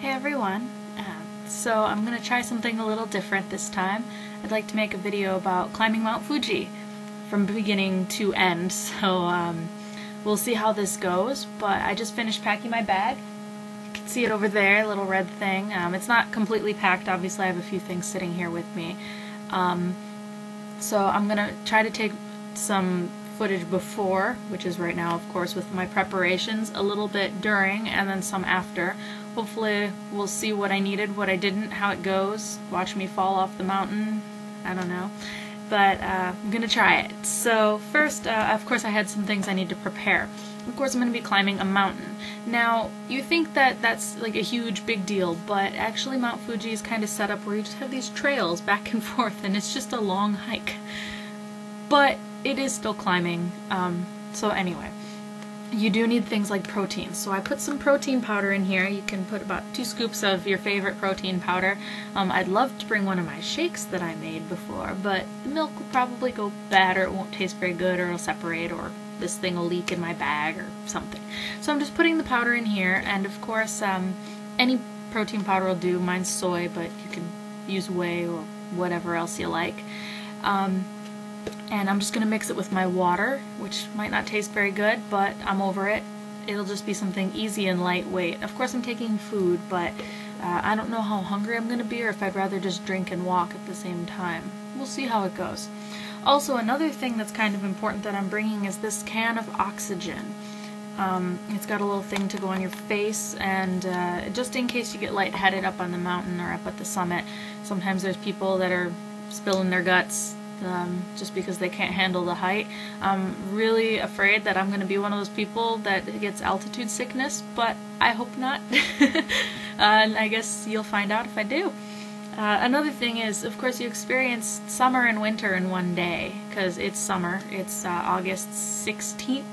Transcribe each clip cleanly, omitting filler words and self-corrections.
Hey everyone, so I'm going to try something a little different this time. I'd like to make a video about climbing Mount Fuji from beginning to end, so we'll see how this goes, but I just finished packing my bag. You can see it over there, little red thing. It's not completely packed, obviously I have a few things sitting here with me. So I'm going to try to take some footage before, which is right now of course with my preparations, a little bit during, and then some after. Hopefully we'll see what I needed, what I didn't, how it goes. Watch me fall off the mountain, I don't know. But I'm gonna try it. So first, of course I had some things I need to prepare. Of course I'm going to be climbing a mountain. Now, you think that that's like a huge big deal, but actually Mount Fuji is kind of set up where you just have these trails back and forth and it's just a long hike. But it is still climbing, so anyway. You do need things like protein. So I put some protein powder in here. You can put about 2 scoops of your favorite protein powder. I'd love to bring one of my shakes that I made before, but the milk will probably go bad, or it won't taste very good, or it'll separate, or this thing will leak in my bag or something. So I'm just putting the powder in here, and of course any protein powder will do. Mine's soy, but you can use whey or whatever else you like. And I'm just going to mix it with my water, which might not taste very good, but I'm over it. It'll just be something easy and lightweight. Of course I'm taking food, but I don't know how hungry I'm going to be, or if I'd rather just drink and walk at the same time. We'll see how it goes. Also, another thing that's kind of important that I'm bringing is this can of oxygen. It's got a little thing to go on your face, and just in case you get lightheaded up on the mountain or up at the summit. Sometimes there's people that are spilling their guts just because they can't handle the height. I'm really afraid that I'm going to be one of those people that gets altitude sickness, but I hope not. And I guess you'll find out if I do. Another thing is, of course, you experience summer and winter in one day, because it's summer. It's August 16th.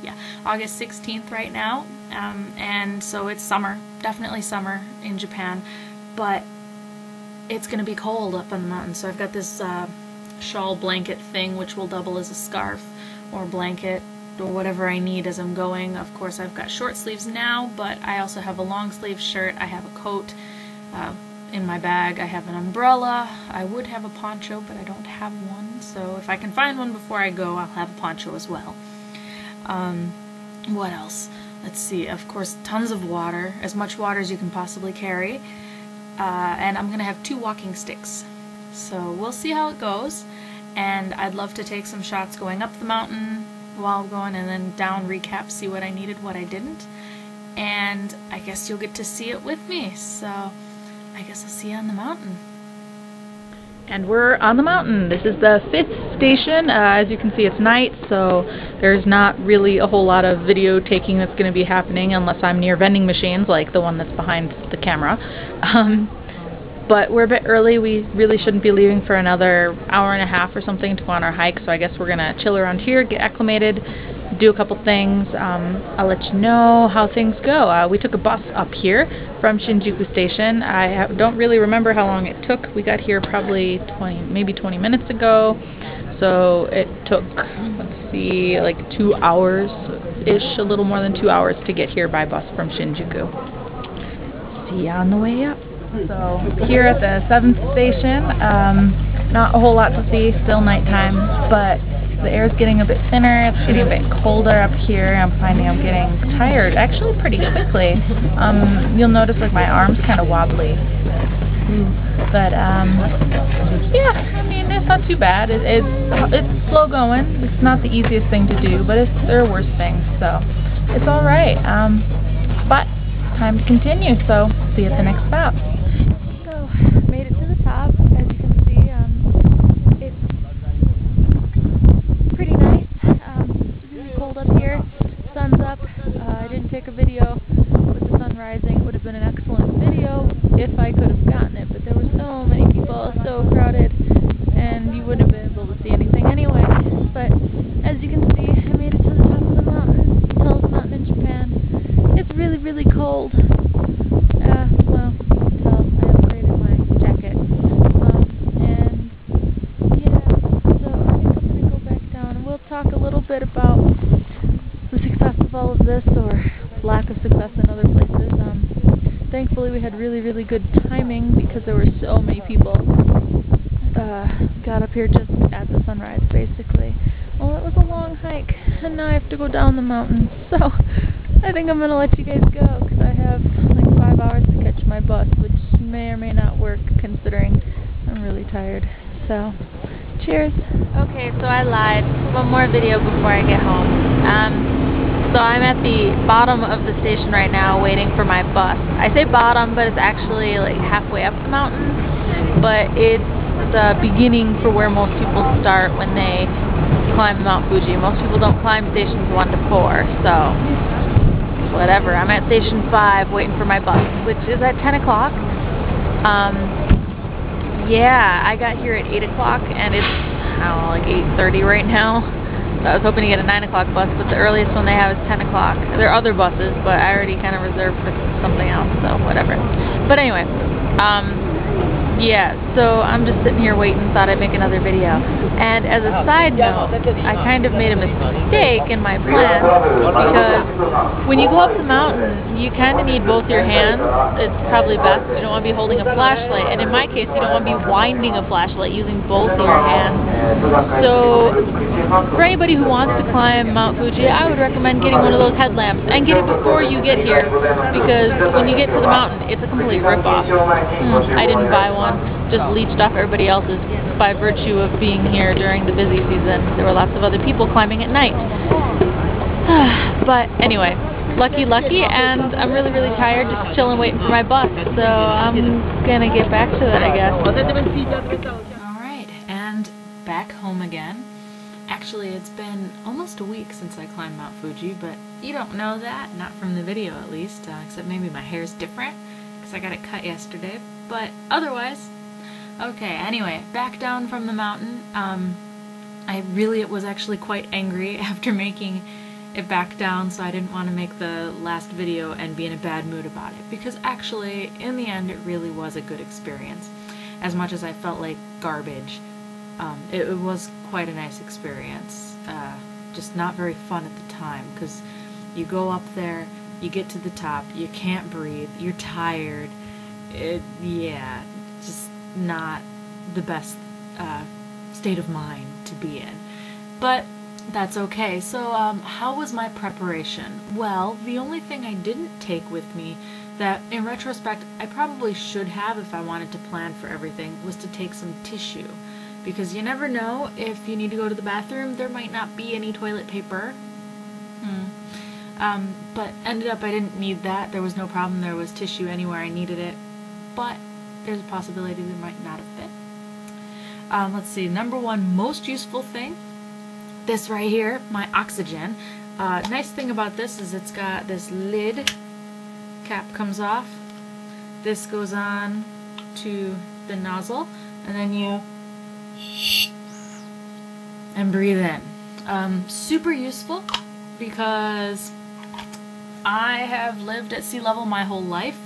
Yeah, August 16th right now, and so it's summer, definitely summer in Japan, but it's going to be cold up on the mountain, so I've got this shawl blanket thing which will double as a scarf or blanket or whatever I need as I'm going. Of course I've got short sleeves now, but I also have a long sleeve shirt, I have a coat in my bag, I have an umbrella, I would have a poncho but I don't have one, so if I can find one before I go I'll have a poncho as well. What else? Let's see, of course tons of water, as much water as you can possibly carry, and I'm gonna have 2 walking sticks. So we'll see how it goes, and I'd love to take some shots going up the mountain while going, and then down, recap, see what I needed, what I didn't, and I guess you'll get to see it with me, so I guess I'll see you on the mountain. And we're on the mountain. This is the 5th station. As you can see, it's night, so there's not really a whole lot of video taking that's going to be happening unless I'm near vending machines like the one that's behind the camera. But we're a bit early. We really shouldn't be leaving for another hour and a half or something to go on our hike, so I guess we're gonna chill around here, get acclimated, do a couple things. I'll let you know how things go. We took a bus up here from Shinjuku Station. I don't really remember how long it took. We got here probably maybe 20 minutes ago, so it took, let's see, like 2 hours-ish, a little more than 2 hours to get here by bus from Shinjuku. See ya on the way up. So here at the 7th station, not a whole lot to see, still nighttime, but the air is getting a bit thinner, it's getting a bit colder up here. I'm finding I'm getting tired, actually pretty quickly. You'll notice like my arm's kind of wobbly. But yeah, I mean, it's not too bad. It's slow going. It's not the easiest thing to do, but there are worse things, so it's alright. But time to continue, so see you at the next stop. So, made it to the top. As you can see, it's pretty nice. It's really cold up here. Sun's up. I didn't take a video with the sun rising. It would have been an excellent video if I could have gotten it, but there were so many people, so crowded, and you wouldn't have been able to see anything anyway. But as you can see, I made it to the top of the mountain, the tallest mountain in Japan. It's really, really cold. Well, you can tell I upgraded my jacket. And yeah, so I think I'm going to go back down and we'll talk a little bit about the success of all of this, or lack of success in other places. thankfully we had really, really good timing because there were so many people. Got up here just at the sunrise, basically. Well, it was a long hike, and now I have to go down the mountain, so I think I'm going to let you guys go, because I have like 5 hours to catch my bus, which may or may not work, considering I'm really tired. So, cheers. Okay, so I lied. One more video before I get home. So I'm at the bottom of the station right now, waiting for my bus. I say bottom, but it's actually like halfway up the mountain, but it's the beginning for where most people start when they climb Mount Fuji. Most people don't climb stations 1 to 4, so whatever. I'm at station 5 waiting for my bus, which is at 10 o'clock. Yeah, I got here at 8 o'clock and it's, I don't know, like 8:30 right now. So I was hoping to get a 9 o'clock bus, but the earliest one they have is 10 o'clock. There are other buses, but I already kind of reserved for something else, so whatever. But anyway, yeah, so I'm just sitting here waiting, thought I'd make another video. And as a side note, I kind of made a mistake in my plan, because when you go up the mountain, you kind of need both your hands. It's probably best. You don't want to be holding a flashlight, and in my case, you don't want to be winding a flashlight using both of your hands. So for anybody who wants to climb Mount Fuji, I would recommend getting one of those headlamps, and get it before you get here, because when you get to the mountain, it's a complete rip-off. I didn't buy one. Just leached off everybody else's by virtue of being here during the busy season. There were lots of other people climbing at night. But anyway, lucky, and I'm really, really tired, just chilling waiting for my bus, so I'm gonna get back to it, I guess. Alright, and back home again. Actually, it's been almost a week since I climbed Mount Fuji, but you don't know that, not from the video at least, except maybe my hair's different, because I got it cut yesterday. But otherwise, okay, anyway, back down from the mountain. I really was actually quite angry after making it back down, so I didn't want to make the last video and be in a bad mood about it, because actually, in the end, it really was a good experience. As much as I felt like garbage, it was quite a nice experience. Just not very fun at the time, because you go up there, you get to the top, you can't breathe, you're tired. Yeah, just not the best state of mind to be in. But that's okay. So, how was my preparation? Well, the only thing I didn't take with me that, in retrospect, I probably should have if I wanted to plan for everything, was to take some tissue. Because you never know, if you need to go to the bathroom, there might not be any toilet paper. But ended up I didn't need that. There was no problem. There was tissue anywhere I needed it. But there's a possibility there might not have been. Let's see, number 1 most useful thing, this right here, my oxygen. Nice thing about this is it's got this lid, cap comes off, this goes on to the nozzle, and then you and breathe in. Super useful, because I have lived at sea level my whole life,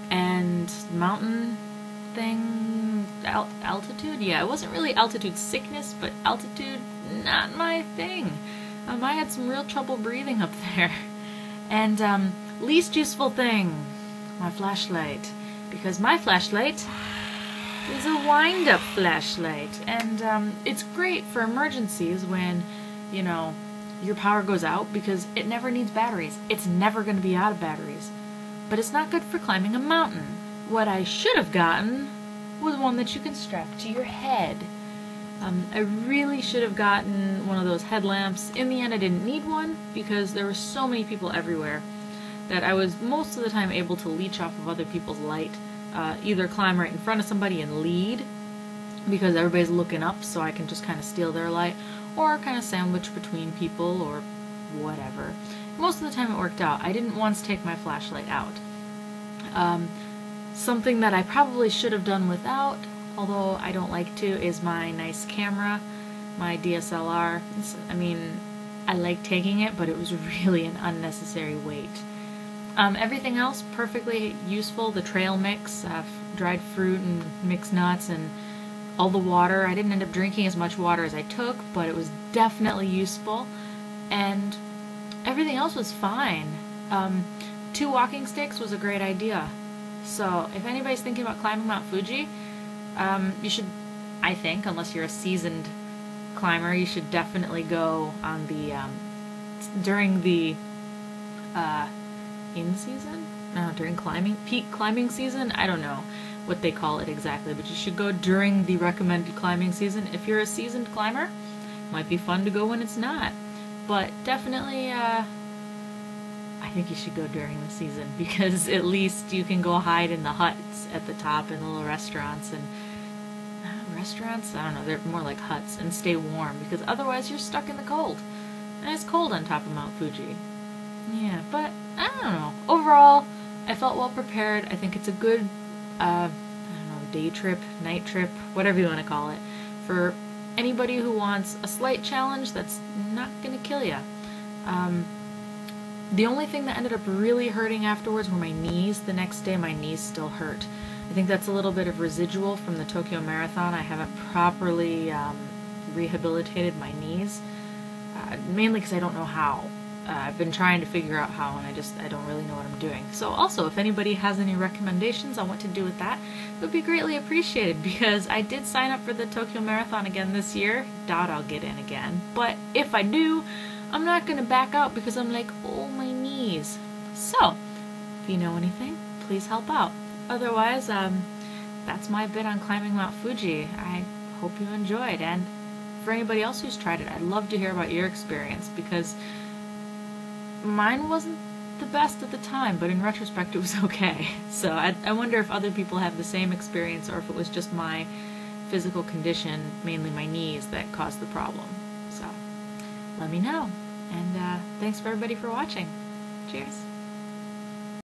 and mountain thing, altitude, yeah, it wasn't really altitude sickness, but altitude, not my thing. I had some real trouble breathing up there. And least useful thing, my flashlight, because my flashlight is a wind-up flashlight, and it's great for emergencies when, you know, your power goes out, because it never needs batteries. It's never going to be out of batteries. But it's not good for climbing a mountain. What I should have gotten was one that you can strap to your head. I really should have gotten one of those headlamps. In the end, I didn't need one, because there were so many people everywhere that I was most of the time able to leech off of other people's light. Either climb right in front of somebody and lead, because everybody's looking up, so I can just kind of steal their light, or kind of sandwich between people, or whatever. Most of the time it worked out. I didn't once take my flashlight out. Something that I probably should have done without, although I don't like to, is my nice camera, my DSLR. I mean, I like taking it, but it was really an unnecessary weight. Everything else, perfectly useful. The trail mix, dried fruit and mixed nuts, and all the water. I didn't end up drinking as much water as I took, but it was definitely useful. And everything else was fine. 2 walking sticks was a great idea. So if anybody's thinking about climbing Mount Fuji, you should, I think, unless you're a seasoned climber, you should definitely go on the during the in season? No, during peak climbing season. I don't know what they call it exactly, but you should go during the recommended climbing season. If you're a seasoned climber, it might be fun to go when it's not. But definitely, I think you should go during the season, because at least you can go hide in the huts at the top and the little restaurants and restaurants? I don't know, they're more like huts, and stay warm, because otherwise you're stuck in the cold. And it's cold on top of Mount Fuji. Yeah, but I don't know. Overall, I felt well prepared. I think it's a good, I don't know, day trip, night trip, whatever you want to call it, for anybody who wants a slight challenge that's not going to kill you. The only thing that ended up really hurting afterwards were my knees. The next day, my knees still hurt. I think that's a little bit of residual from the Tokyo Marathon. I haven't properly rehabilitated my knees, mainly because I don't know how. I've been trying to figure out how, and I don't really know what I'm doing. So also, if anybody has any recommendations on what to do with that, it would be greatly appreciated, because I did sign up for the Tokyo Marathon again this year. Doubt I'll get in again. But if I do, I'm not going to back out, because I'm like, oh, my knees. So, if you know anything, please help out. Otherwise, that's my bit on climbing Mount Fuji. I hope you enjoyed, and for anybody else who's tried it, I'd love to hear about your experience, because mine wasn't the best at the time, but in retrospect it was okay. So I wonder if other people have the same experience, or if it was just my physical condition, mainly my knees, that caused the problem. So let me know, and thanks for everybody for watching. Cheers.